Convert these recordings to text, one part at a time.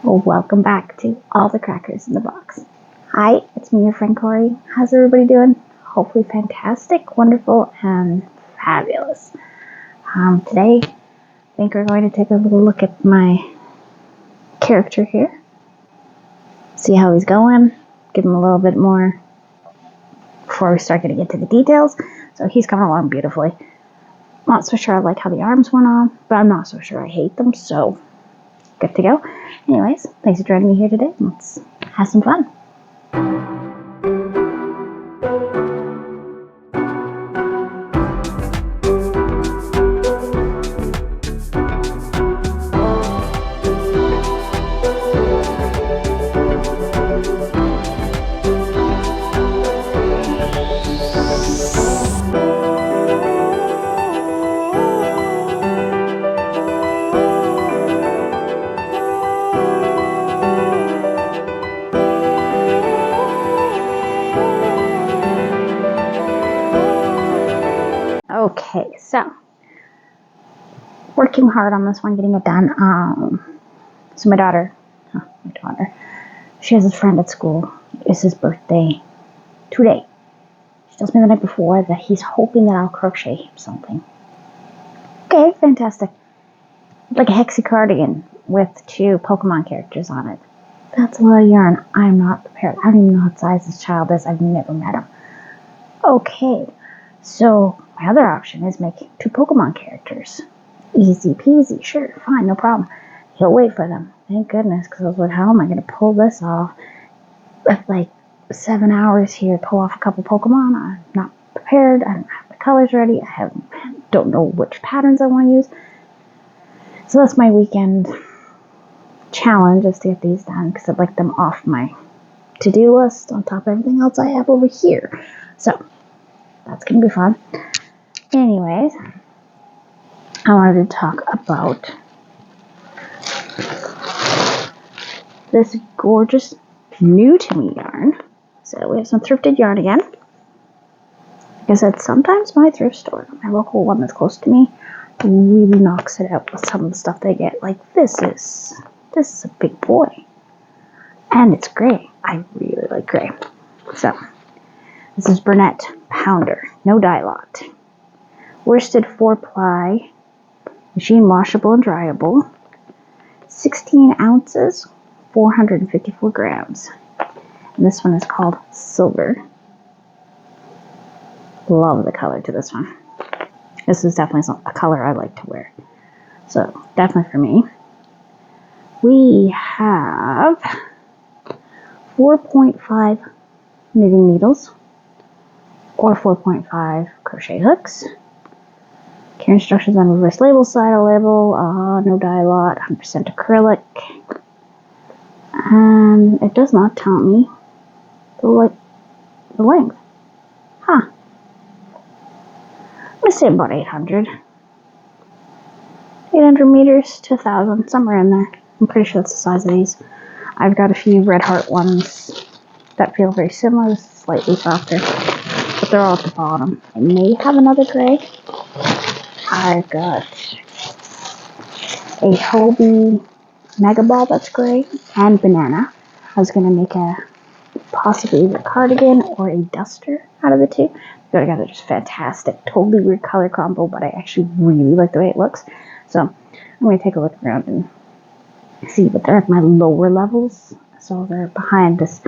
Well, welcome back to All the Crackers in the Box. Hi, it's me, your friend Corey. How's everybody doing? Hopefully fantastic, wonderful, and fabulous. Today, I think we're going to take a little look at my character here. See how he's going. Give him a little bit more before we start getting into the details. So he's coming along beautifully. Not so sure I like how the arms went on, but I'm not so sure I hate them, so good to go. Anyways, thanks for joining me here today. Let's have some fun. Okay, so working hard on this one, getting it done. So my daughter, she has a friend at school. It's his birthday today. She tells me the night before that he's hoping that I'll crochet him something. Okay, fantastic. Like a hexy cardigan with 2 Pokemon characters on it. That's a lot of yarn. I'm not prepared. I don't even know what size this child is. I've never met him. Okay, so my other option is make 2 Pokemon characters. Easy peasy, sure, fine, no problem. He'll wait for them. Thank goodness, because I was like, how am I going to pull this off? With like 7 hours here, pull off a couple Pokemon. I'm not prepared. I don't have the colors ready. Don't know which patterns I want to use. So that's my weekend challenge, is to get these done, because I'd like them off my to-do list on top of everything else I have over here. So that's going to be fun. Anyways, I wanted to talk about this gorgeous new to me yarn. So we have some thrifted yarn again. Like I said, sometimes my thrift store, my local one that's close to me, really knocks it out with some of the stuff they get. Like this is a big boy. And it's gray. I really like gray. So this is Bernette Pounder, no dye lot. Worsted 4-ply, machine washable and dryable. 16 ounces, 454 grams. And this one is called Silver. Love the color to this one. This is definitely a color I like to wear. So, definitely for me. We have 4.5 knitting needles or 4.5 crochet hooks. Care instructions on reverse label, side label, no dye lot, 100% acrylic. And it does not tell me the length. Huh. I'm going to say about 800. 800 meters to 1,000, somewhere in there. I'm pretty sure that's the size of these. I've got a few Red Heart ones that feel very similar, slightly softer, but they're all at the bottom. I may have another gray. I've got a Hobie Mega Ball that's gray, and Banana. I was going to make possibly either a cardigan or a duster out of the two. They're together just fantastic. Totally weird color combo, but I actually really like the way it looks. So I'm going to take a look around and see, but they're at my lower levels. So they're behind this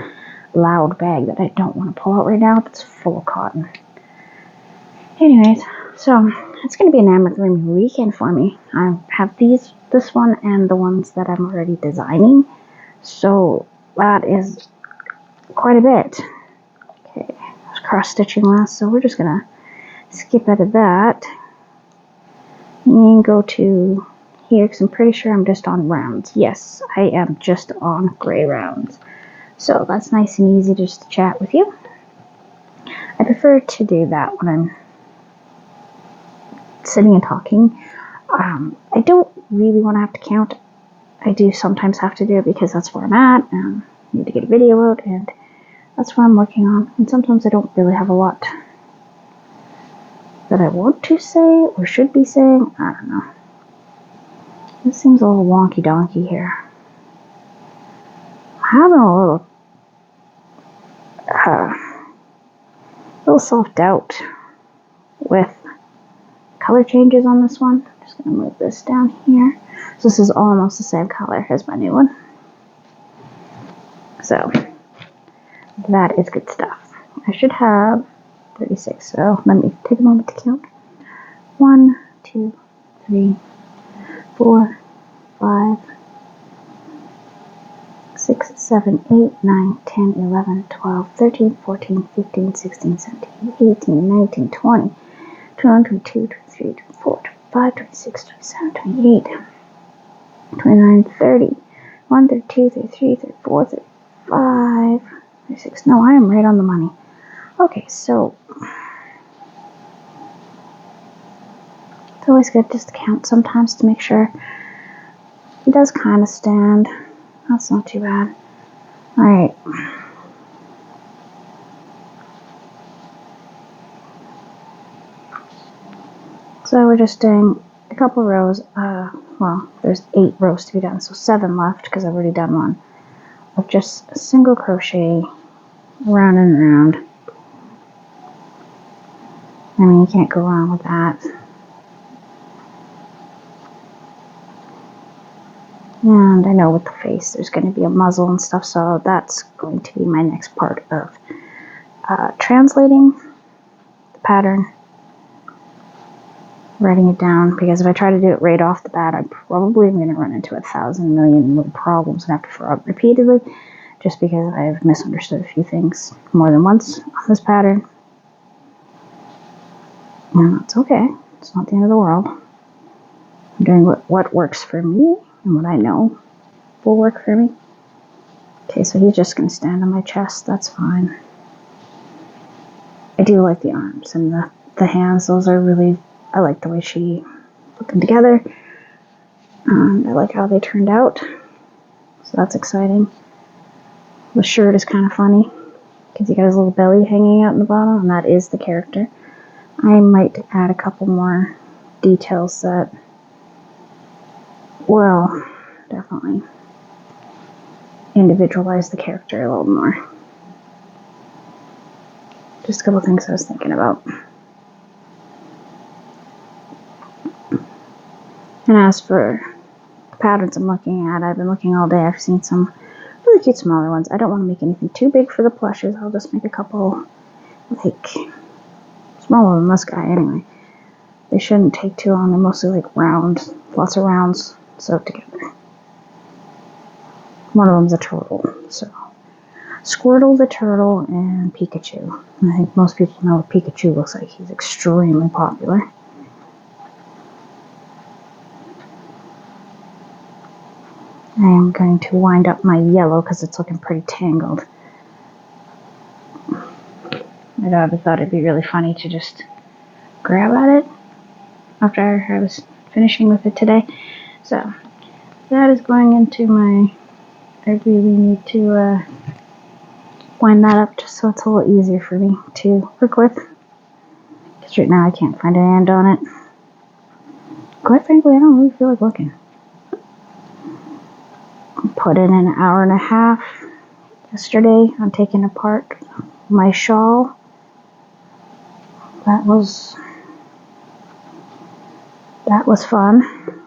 loud bag that I don't want to pull out right now. That's full of cotton. Anyways, so it's going to be an amigurumi weekend for me. I have this one and the ones that I'm already designing. So that is quite a bit. Okay, I was cross-stitching last, so we're just going to skip out of that and go to here, because I'm pretty sure I'm just on rounds. Yes, I am just on gray rounds. So that's nice and easy just to chat with you. I prefer to do that when I'm sitting and talking. I don't really want to have to count. I do sometimes have to do it because that's where I'm at. I need to get a video out, and that's what I'm working on. And sometimes I don't really have a lot that I want to say or should be saying. I don't know. This seems a little wonky donkey here. having a little self-doubt with color changes on this one. I'm just going to move this down here. So this is almost the same color as my new one. So that is good stuff. I should have 36. So let me take a moment to count. 1, 2, 3, 4, 5, 6, 7, 8, 9, 10, 11, 12, 13, 14, 15, 16, 17, 18, 19, 20, 21, 22, 23, 24, 25, 26, 27, 28, 29, 30, 1, 32, 33, 34, 35, 36. No, I am right on the money. Okay, so it's always good just to count sometimes to make sure he does kind of stand. That's not too bad. Alright. So we're just doing a couple rows. Well, there's 8 rows to be done, so 7 left because I've already done one. Of just a single crochet around and around. I mean, you can't go wrong with that. And I know with the face there's going to be a muzzle and stuff, so that's going to be my next part of translating the pattern, writing it down, because if I try to do it right off the bat, I probably am going to run into 1,000 million little problems and have to throw up repeatedly, just because I've misunderstood a few things more than once on this pattern. And that's okay. It's not the end of the world. I'm doing what works for me and what I know will work for me. Okay, so he's just going to stand on my chest. That's fine. I do like the arms and the hands. Those are really, I like the way she put them together. I like how they turned out. So that's exciting. The shirt is kind of funny because he got his little belly hanging out in the bottom, and that is the character. I might add a couple more details that will definitely individualize the character a little more. Just a couple things I was thinking about. And as for the patterns I'm looking at, I've been looking all day. I've seen some really cute smaller ones. I don't want to make anything too big for the plushes. I'll just make a couple, like, smaller than this guy anyway. They shouldn't take too long. They're mostly like round, lots of rounds sewed together. One of them's a turtle, so Squirtle the turtle and Pikachu. And I think most people know what Pikachu looks like. He's extremely popular. I am going to wind up my yellow because it's looking pretty tangled. My daughter thought it'd be really funny to just grab at it after I was finishing with it today. So that is going into my, I really need to wind that up just so it's a little easier for me to work with. Because right now I can't find an end on it. Quite frankly, I don't really feel like looking. Put in an hour and a half yesterday on taking apart my shawl. That was fun.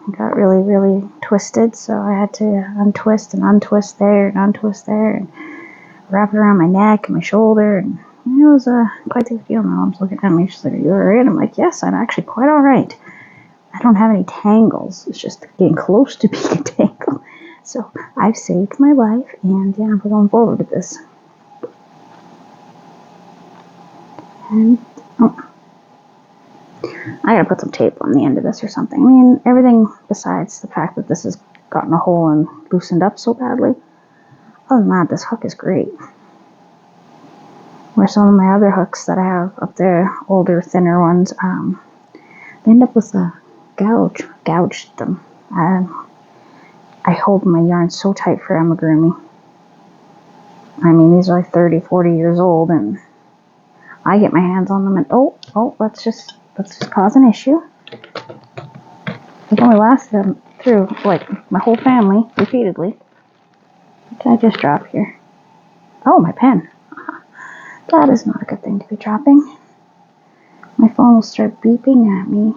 It got really, really twisted, so I had to untwist and untwist there and untwist there and wrap it around my neck and my shoulder, and it was quite the deal. My mom's looking at me, she's like, "Are you alright?" I'm like, "Yes, I'm actually quite alright. I don't have any tangles. It's just getting close to being a tangle." So I've saved my life, and yeah, we're going forward with this. And I gotta put some tape on the end of this or something. I mean, everything besides the fact that this has gotten a hole and loosened up so badly. Other than that, this hook is great. Where some of my other hooks that I have up there, older, thinner ones, they end up with a gouged them. I hold my yarn so tight for amigurumi. I mean, these are like 30, 40 years old, and I get my hands on them and let's just cause an issue. It only lasted them through like my whole family repeatedly. Did I just drop here? Oh, my pen. That is not a good thing to be dropping. My phone will start beeping at me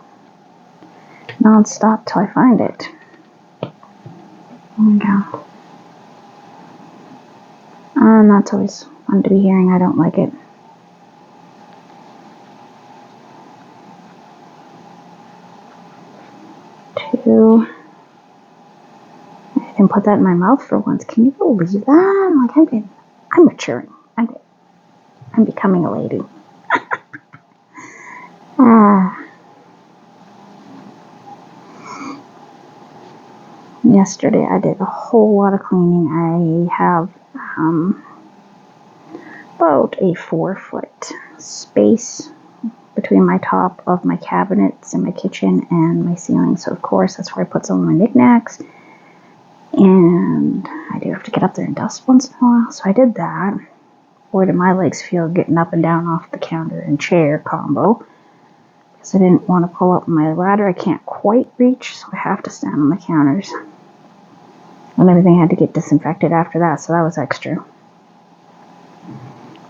non-stop till I find it. There we go. And that's always fun to be hearing. I don't like it. Two. I didn't put that in my mouth for once. Can you believe that? Like I'm maturing. I'm becoming a lady. Yesterday I did a whole lot of cleaning. I have about a 4-foot space between my top of my cabinets in my kitchen and my ceiling. So of course that's where I put some of my knickknacks. And I do have to get up there and dust once in a while. So I did that. Boy, did my legs feel getting up and down off the counter and chair combo. Because I didn't want to pull up my ladder. I can't quite reach, so I have to stand on the counters. And everything had to get disinfected after that, so that was extra.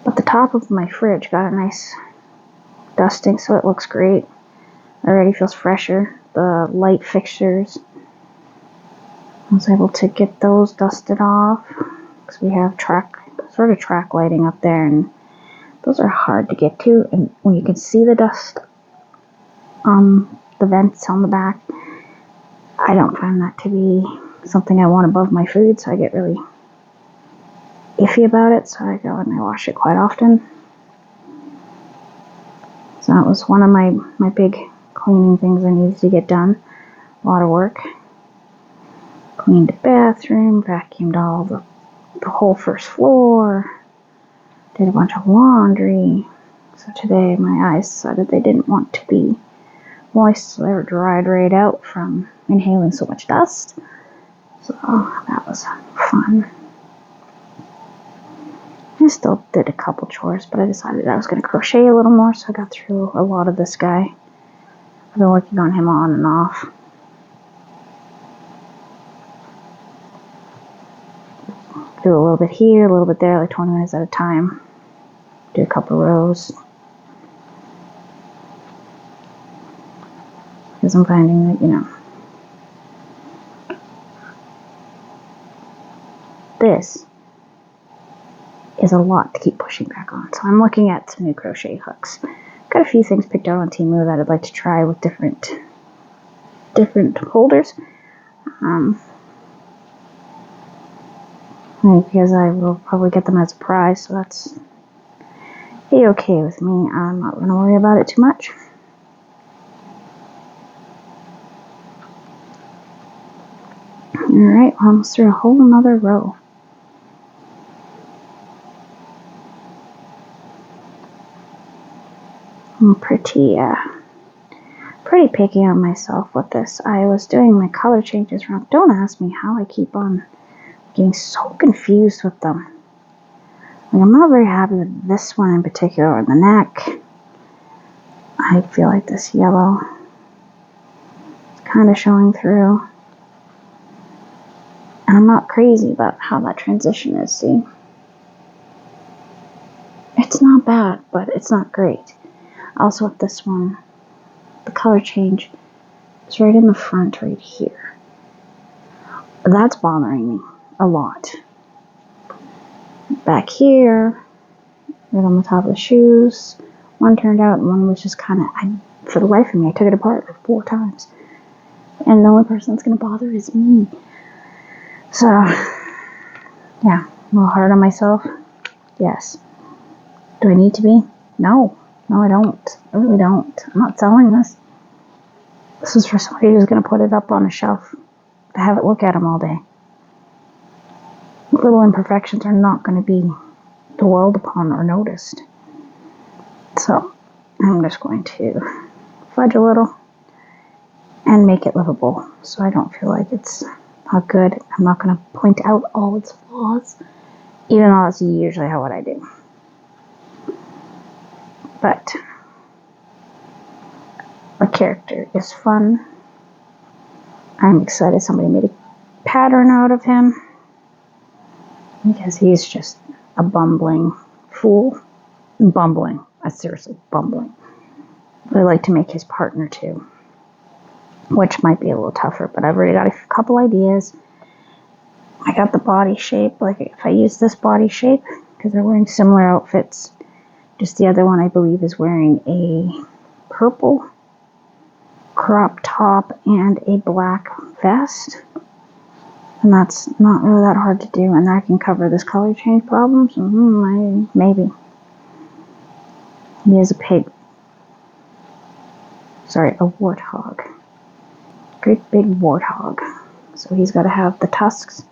But the top of my fridge got a nice dusting, so it looks great. Already feels fresher. The light fixtures, I was able to get those dusted off. Because we have track lighting up there, and those are hard to get to. And when you can see the dust on the vents on the back, I don't find that to be something I want above my food, so I get really iffy about it, so I go and I wash it quite often. So that was one of my big cleaning things I needed to get done. A lot of work. Cleaned the bathroom, vacuumed all the whole first floor, did a bunch of laundry. So today my eyes decided they didn't want to be moist, so they were dried right out from inhaling so much dust. So that was fun. I still did a couple chores, but I decided I was going to crochet a little more, so I got through a lot of this guy. I've been working on him on and off. Do a little bit here, a little bit there, like 20 minutes at a time. Do a couple rows. Because I'm finding that, this is a lot to keep pushing back on. So I'm looking at some new crochet hooks. Got a few things picked out on Temu that I'd like to try with different holders. Because I will probably get them as a prize, so that's okay with me. I'm not going to worry about it too much. Alright, we're almost through a whole nother row. I'm pretty picky on myself with this. I was doing my color changes wrong. Don't ask me how I keep on getting so confused with them. Like, I'm not very happy with this one in particular, on the neck. I feel like this yellow is kind of showing through. And I'm not crazy about how that transition is, see? It's not bad, but it's not great. Also with this one, the color change is right in the front right here. That's bothering me a lot. Back here, right on the top of the shoes, one turned out and one was just kind of, for the life of me, I took it apart like 4 times. And the only person that's going to bother is me. So, yeah, a little hard on myself. Yes. Do I need to be? No. No, I don't. I really don't. I'm not selling this. This is for somebody who's going to put it up on a shelf to have it look at them all day. Little imperfections are not going to be dwelled upon or noticed. So, I'm just going to fudge a little and make it livable so I don't feel like it's not good. I'm not going to point out all its flaws, even though that's usually what I do. But the character is fun. I'm excited somebody made a pattern out of him. because he's just a bumbling fool. Bumbling. Seriously, bumbling. I like to make his partner too, which might be a little tougher, but I've already got a couple ideas. I got the body shape, like if I use this body shape, because they're wearing similar outfits, just the other one I believe is wearing a purple crop top and a black vest. And that's not really that hard to do, and that can cover this color change problem, so maybe. He is a pig. Sorry, a warthog. Great big warthog. So he's got to have the tusks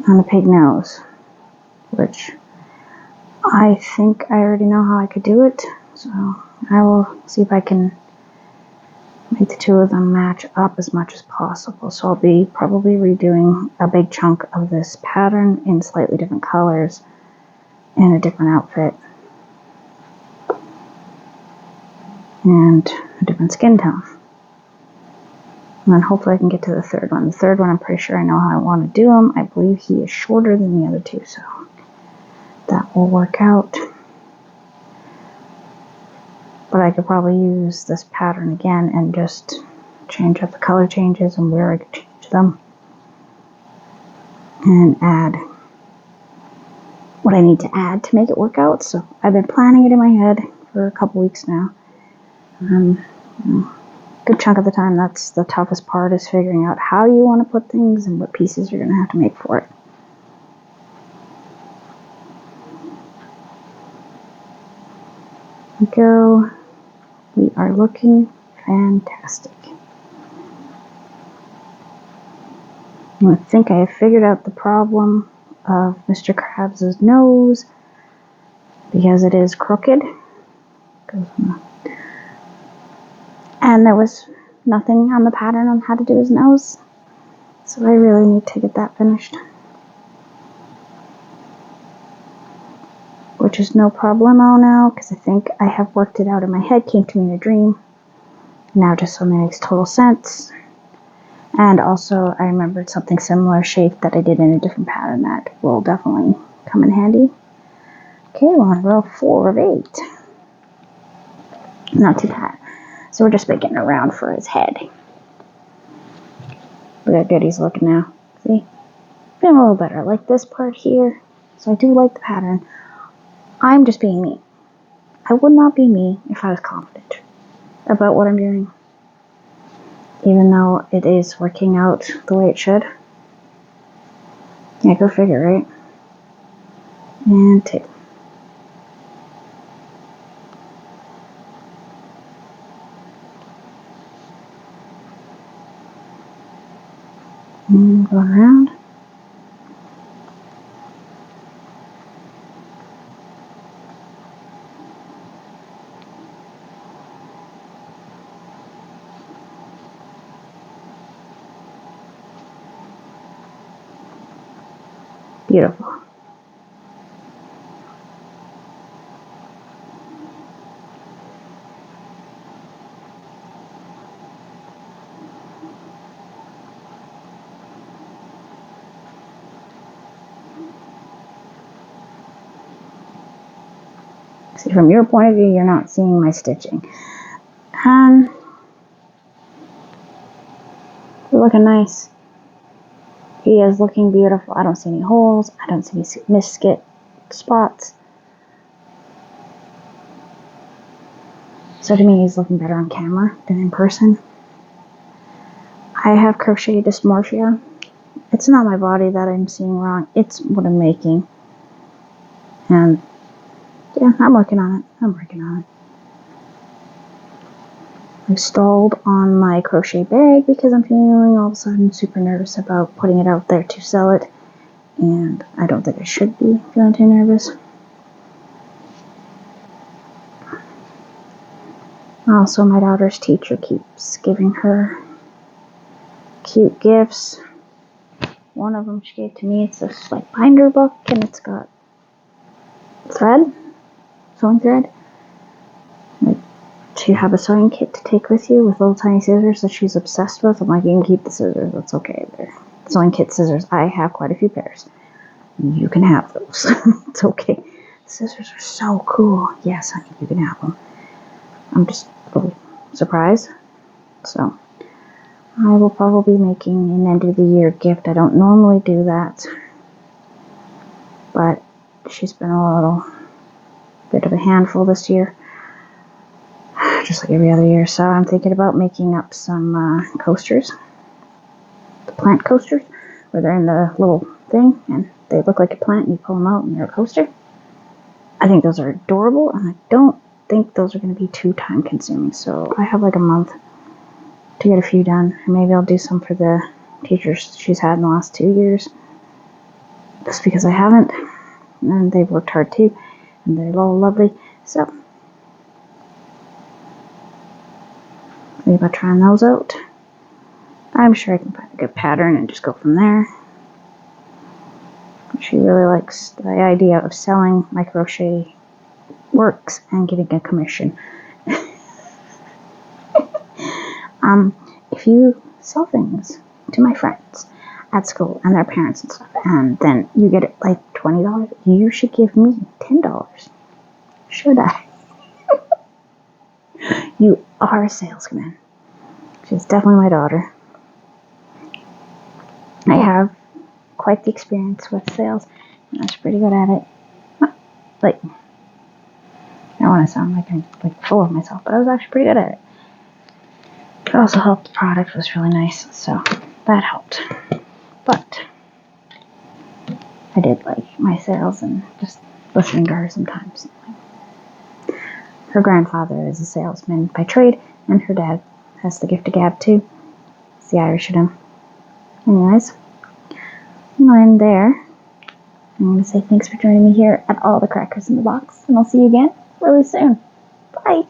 and the pig nose, which I think I already know how I could do it, so I will see if I can make the two of them match up as much as possible. So I'll be probably redoing a big chunk of this pattern in slightly different colors in a different outfit and a different skin tone. And then hopefully I can get to the third one. The third one, I'm pretty sure I know how I want to do him. I believe he is shorter than the other two, so that will work out. But I could probably use this pattern again and just change up the color changes and where I could change them. And add what I need to add to make it work out. So I've been planning it in my head for a couple weeks now. Good chunk of the time, that's the toughest part, is figuring out how you want to put things and what pieces you're going to have to make for it. There we go. We are looking fantastic. I think I have figured out the problem of Mr. Krabs' nose, because it is crooked. And there was nothing on the pattern on how to do his nose, so I really need to get that finished. Which is no problemo now, because I think I have worked it out in my head, came to me in a dream. Now just suddenly makes total sense. And also I remembered something similar shape that I did in a different pattern that will definitely come in handy. Okay, we're on row 4 of 8. Not too bad. So we're just making a round for his head. Look how good he's looking now. See? Feeling a little better. I like this part here. So I do like the pattern. I'm just being me. I would not be me if I was confident about what I'm doing. Even though it is working out the way it should. Yeah, go figure, right? And 2. And going around. Beautiful. See, from your point of view, you're not seeing my stitching. We're looking nice. He is looking beautiful. I don't see any holes. I don't see any misskit spots. So to me, he's looking better on camera than in person. I have crochet dysmorphia. It's not my body that I'm seeing wrong. It's what I'm making. And yeah, I'm working on it. I've stalled on my crochet bag because I'm feeling all of a sudden super nervous about putting it out there to sell it. And I don't think I should be feeling too nervous. Also, my daughter's teacher keeps giving her cute gifts. One of them she gave to me, it's this like binder book, and it's got thread, sewing thread. Like, to have a sewing kit to take with you with little tiny scissors that she's obsessed with. I'm like, you can keep the scissors, that's okay. They're sewing kit scissors. I have quite a few pairs. You can have those. It's okay. Scissors are so cool. Yes, honey, you can have them. I'm just a little surprised. So, I will probably be making an end of the year gift. I don't normally do that. But she's been a little bit of a handful this year. Just like every other year. So I'm thinking about making up some coasters. The plant coasters. Where they're in the little thing and they look like a plant and you pull them out and they're a coaster. I think those are adorable and I don't think those are going to be too time consuming. So I have like a month to get a few done. And maybe I'll do some for the teachers she's had in the last 2 years. Just because I haven't. And they've worked hard too. And they're all lovely. So, think about trying those out. I'm sure I can find a good pattern and just go from there. She really likes the idea of selling my crochet works and getting a commission. If you sell things to my friends at school and their parents and stuff, and then you get it like $20, you should give me $10. Should I? You are a salesman. She's definitely my daughter. I have quite the experience with sales, and I was pretty good at it. Like, I don't want to sound like I'm like full of myself, but I was actually pretty good at it. It also helped the product was really nice, so that helped. But I did like my sales and just listening to her sometimes. Her grandfather is a salesman by trade, and her dad has the gift of gab too. It's the Irish in him. Anyways, I'm going to end there. I'm going to say thanks for joining me here at All the Crackers in the Box, and I'll see you again really soon. Bye!